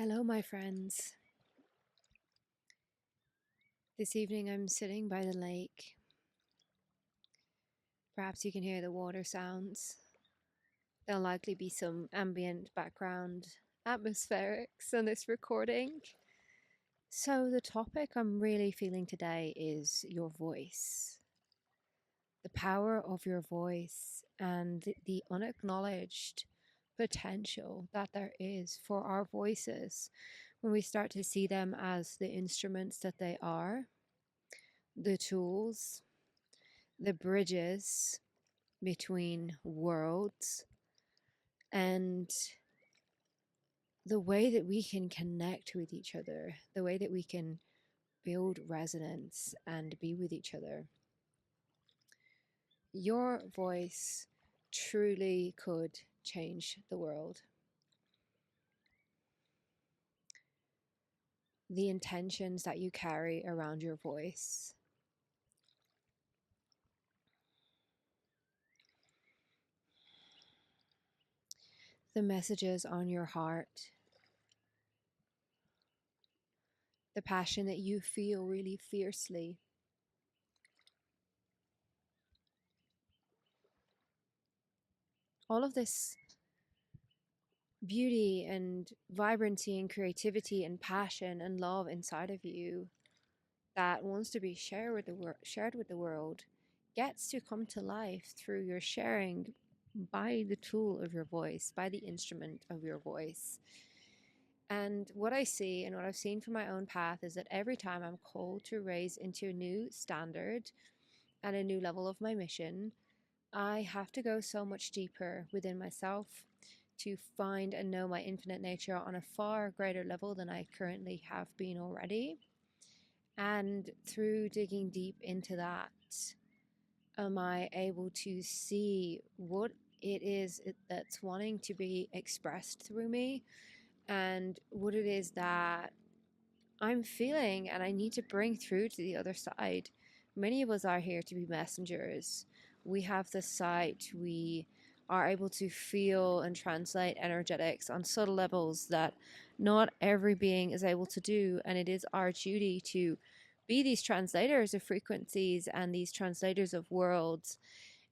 Hello, my friends. This evening I'm sitting by the lake. Perhaps you can hear the water sounds. There'll likely be some ambient background atmospherics on this recording. So, the topic I'm really feeling today is your voice. The power of your voice and the unacknowledged potential that there is for our voices when we start to see them as the instruments that they are, the tools, the bridges between worlds, and the way that we can connect with each other, the way that we can build resonance and be with each other. Your voice truly could change the world. The intentions that you carry around your voice, the messages on your heart, the passion that you feel really fiercely. All of this beauty and vibrancy and creativity and passion and love inside of you that wants to be shared with the world gets to come to life through your sharing by the tool of your voice, by the instrument of your voice. And what I see and what I've seen from my own path is that every time I'm called to raise into a new standard and a new level of my mission, I have to go so much deeper within myself to find and know my infinite nature on a far greater level than I currently have been already. And through digging deep into that, am I able to see what it is that's wanting to be expressed through me and what it is that I'm feeling and I need to bring through to the other side. Many of us are here to be messengers. We have the sight, we are able to feel and translate energetics on subtle levels that not every being is able to do. And it is our duty to be these translators of frequencies and these translators of worlds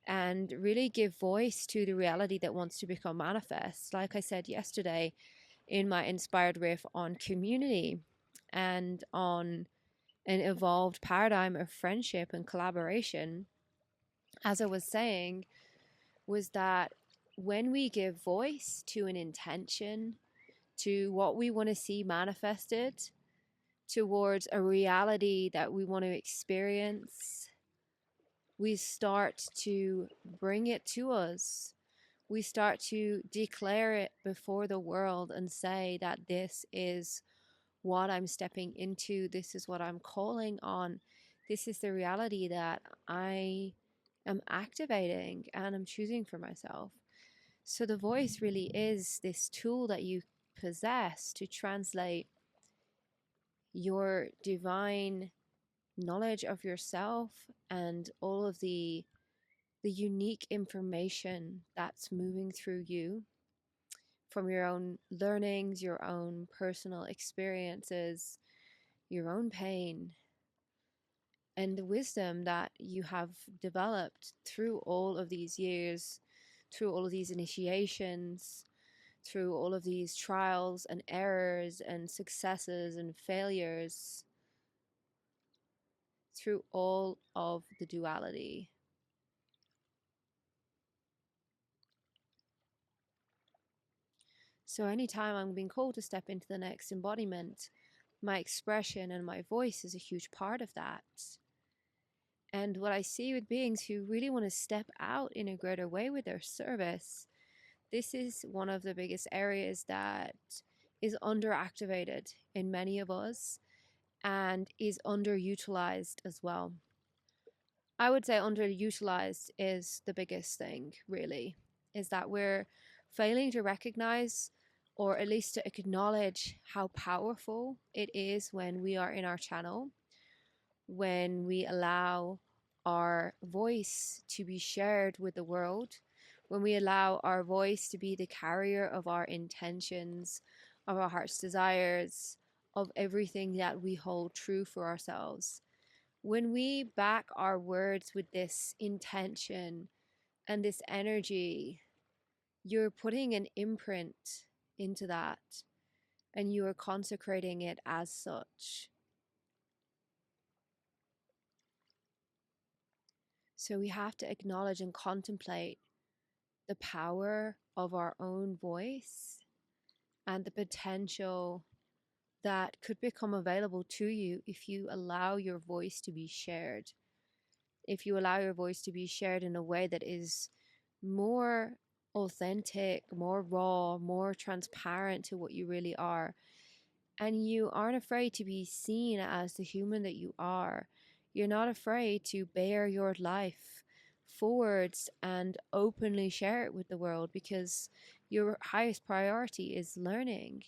and really give voice to the reality that wants to become manifest. Like I said yesterday in my inspired riff on community and on an evolved paradigm of friendship and collaboration, as I was saying, was that when we give voice to an intention, to what we want to see manifested, towards a reality that we want to experience, we start to bring it to us. We start to declare it before the world and say that this is what I'm stepping into. This is what I'm calling on. This is the reality that I am activating and I'm choosing for myself. So the voice really is this tool that you possess to translate your divine knowledge of yourself and all of the unique information that's moving through you from your own learnings, your own personal experiences, your own pain, and the wisdom that you have developed through all of these years, through all of these initiations, through all of these trials and errors and successes and failures, through all of the duality. So anytime I'm being called to step into the next embodiment, my expression and my voice is a huge part of that. And what I see with beings who really want to step out in a greater way with their service, this is one of the biggest areas that is underactivated in many of us and is underutilized as well. I would say underutilized is the biggest thing, really, is that we're failing to recognize or at least to acknowledge how powerful it is when we are in our channel, when we allow our voice to be shared with the world, when we allow our voice to be the carrier of our intentions, of our heart's desires, of everything that we hold true for ourselves. When we back our words with this intention and this energy, you're putting an imprint into that and you are consecrating it as such. So we have to acknowledge and contemplate the power of our own voice and the potential that could become available to you if you allow your voice to be shared. If you allow your voice to be shared in a way that is more authentic, more raw, more transparent to what you really are, and you aren't afraid to be seen as the human that you are. You're not afraid to bear your life forwards and openly share it with the world, because your highest priority is learning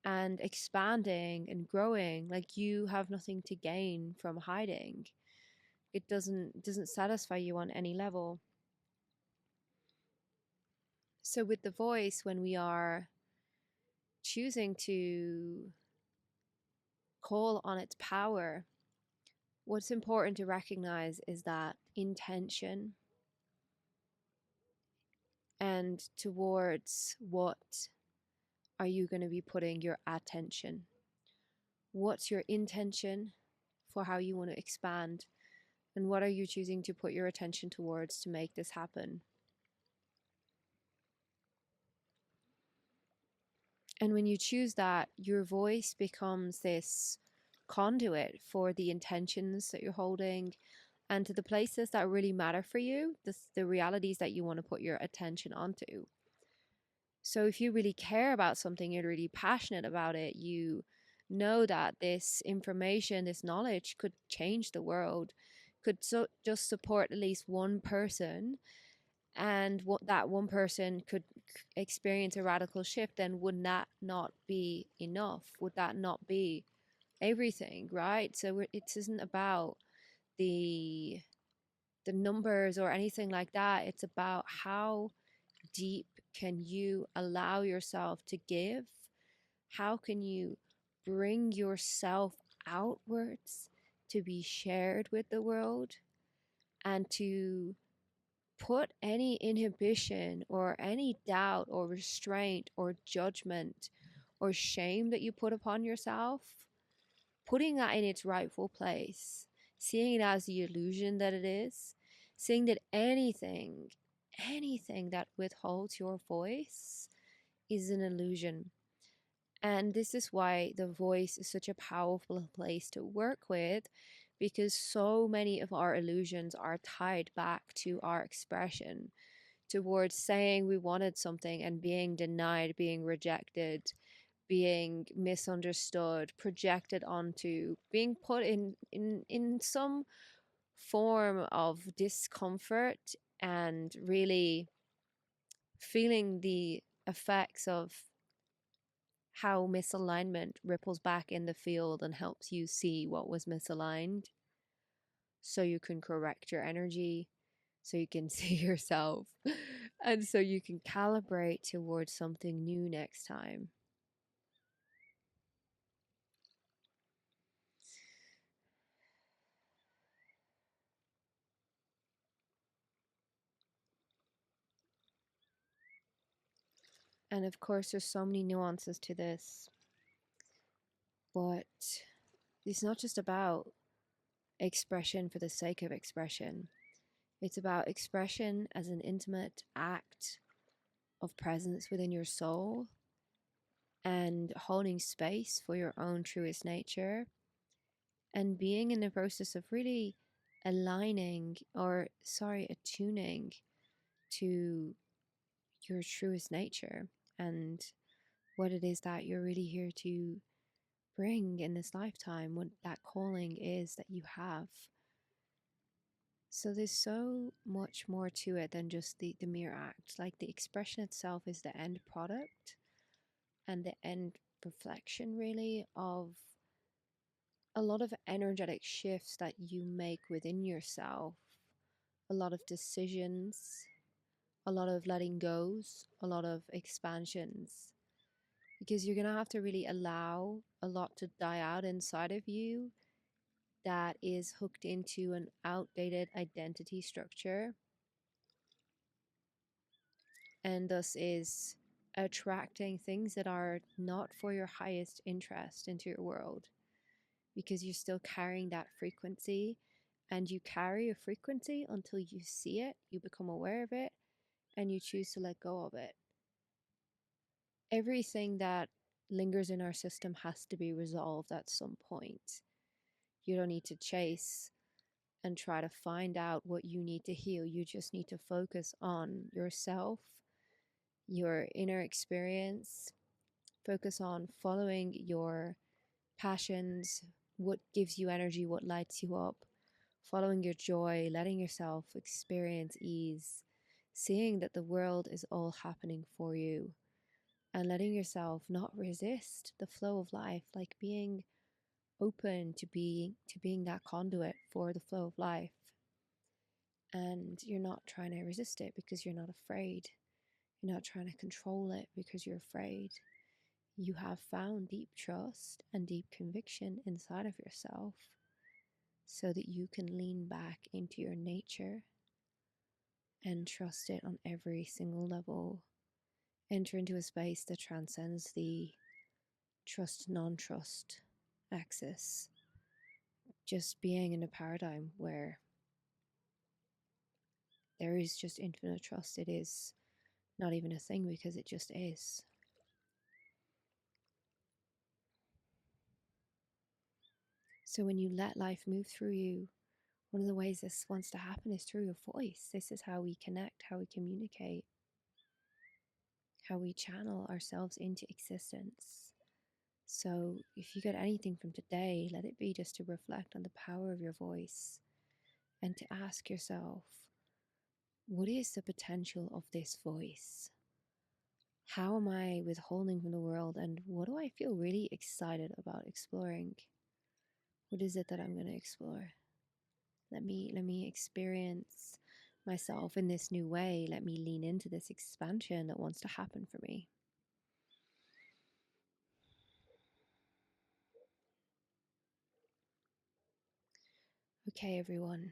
and expanding and growing. Like, you have nothing to gain from hiding. It doesn't satisfy you on any level. So with the voice, when we are choosing to call on its power, what's important to recognize is that intention, and towards what are you going to be putting your attention? What's your intention for how you want to expand? And what are you choosing to put your attention towards to make this happen? And when you choose that, your voice becomes this conduit for the intentions that you're holding and to the places that really matter for you, the realities that you want to put your attention onto. So if you really care about something, you're really passionate about it, you know that this information, this knowledge could change the world, could just support at least one person, and what that one person could experience a radical shift, then would that not be enough? Would that not be everything, right? So it isn't about the numbers or anything like that. It's about how deep can you allow yourself to give? How can you bring yourself outwards to be shared with the world, and to put any inhibition or any doubt or restraint or judgment or shame that you put upon yourself, putting that in its rightful place, seeing it as the illusion that it is, seeing that anything that withholds your voice is an illusion. And this is why the voice is such a powerful place to work with, because so many of our illusions are tied back to our expression, towards saying we wanted something and being denied, being rejected, being misunderstood, projected onto, being put in some form of discomfort, and really feeling the effects of how misalignment ripples back in the field and helps you see what was misaligned, so you can correct your energy, so you can see yourself, and so you can calibrate towards something new next time. And of course, there's so many nuances to this, but it's not just about expression for the sake of expression. It's about expression as an intimate act of presence within your soul and holding space for your own truest nature, and being in the process of really attuning to your truest nature and what it is that you're really here to bring in this lifetime, what that calling is that you have. So there's so much more to it than just the mere act. Like, the expression itself is the end product and the end reflection, really, of a lot of energetic shifts that you make within yourself, a lot of decisions, a lot of letting goes, a lot of expansions. because you're going to have to really allow a lot to die out inside of you that is hooked into an outdated identity structure and thus is attracting things that are not for your highest interest into your world, because you're still carrying that frequency, and you carry a frequency until you see it, you become aware of it, and you choose to let go of it. Everything that lingers in our system has to be resolved at some point. You don't need to chase and try to find out what you need to heal. You just need to focus on yourself, your inner experience, focus on following your passions, what gives you energy, what lights you up, following your joy, letting yourself experience ease, seeing that the world is all happening for you, and letting yourself not resist the flow of life, like being open to being that conduit for the flow of life. And you're not trying to resist it because you're not afraid. You're not trying to control it because you're afraid. You have found deep trust and deep conviction inside of yourself so that you can lean back into your nature and trust it on every single level. Enter into a space that transcends the trust non-trust axis. Just being in a paradigm where there is just infinite trust. It is not even a thing because it just is. So when you let life move through you, one of the ways this wants to happen is through your voice. This is how we connect, how we communicate, how we channel ourselves into existence. So if you get anything from today, let it be just to reflect on the power of your voice and to ask yourself, what is the potential of this voice? How am I withholding from the world, and what do I feel really excited about exploring? What is it that I'm going to explore? Let me experience myself in this new way. Let me lean into this expansion that wants to happen for me. Okay, everyone.